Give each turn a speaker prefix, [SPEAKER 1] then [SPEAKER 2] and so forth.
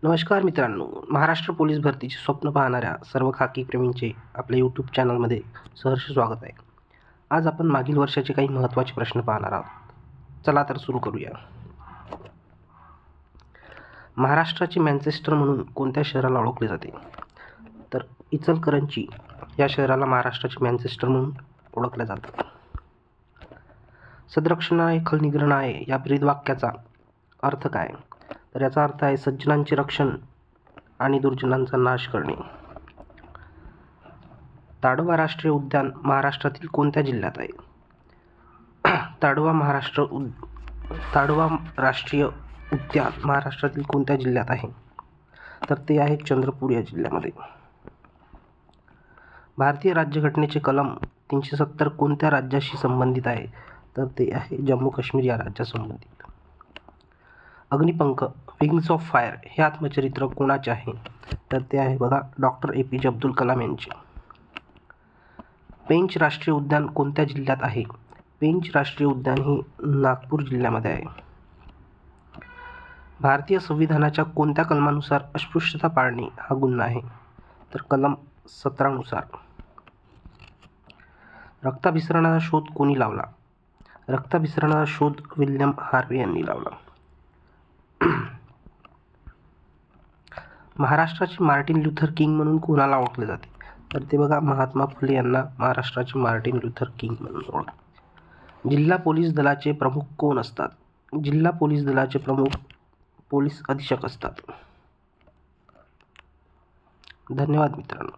[SPEAKER 1] नमस्कार मित्रांनो, महाराष्ट्र पोलीस भरतीचे स्वप्न पाहणाऱ्या सर्व खाकी प्रेमींचे आपल्या यूट्यूब चॅनलमध्ये सहर्ष स्वागत आहे. आज आपण मागील वर्षाचे काही महत्त्वाचे प्रश्न पाहणार आहोत. चला तर सुरू करूया. महाराष्ट्राचे मँचेस्टर म्हणून कोणत्या शहराला ओळखले जाते? तर इचलकरंजी या शहराला महाराष्ट्राचे मँचेस्टर म्हणून ओळखले जातं. सद्रक्षणाय खलनिग्रहणाय या ब्रीदवाक्याचा अर्थ काय? तर याचा अर्थ आहे सज्जनांचे रक्षण आणि दुर्जनांचा नाश करणे. ताडोबा राष्ट्रीय उद्यान महाराष्ट्रातील कोणत्या जिल्ह्यात आहे? ताडोबा राष्ट्रीय उद्यान महाराष्ट्रातील कोणत्या जिल्ह्यात आहे? तर ते आहे चंद्रपूर या जिल्ह्यामध्ये. भारतीय राज्यघटनेचे कलम 370 कोणत्या राज्याशी संबंधित आहे? तर ते आहे जम्मू काश्मीर या राज्यासंबंधित. अग्निपंख विंग्स ऑफ फायर हे आत्मचरित्र कोणाचे आहे? तर ते आहे बघा डॉक्टर APJ अब्दुल कलाम यांचे. पेंच राष्ट्रीय उद्यान कोणत्या जिल्ह्यात आहे? पेंच राष्ट्रीय उद्यान हे नागपूर जिल्ह्यामध्ये आहे. भारतीय संविधानाच्या कोणत्या कलमानुसार अस्पृश्यता पाळणे हा गुन्हा आहे? तर कलम 17 नुसार. रक्ताभिसरणाचा शोध कोणी लावला? रक्ताभिसरणाचा शोध विल्यम हार्वे यांनी लावला. महाराष्ट्राचे मार्टिन लुथर किंग म्हणून कोणाला ओळखले जाते? तर ते बघा महात्मा फुले यांना महाराष्ट्राचे मार्टिन लुथर किंग म्हणून ओळखले. जिल्हा पोलीस दलाचे प्रमुख कोण असतात? जिल्हा पोलीस दलाचे प्रमुख पोलीस अधीक्षक असतात. धन्यवाद मित्रांनो.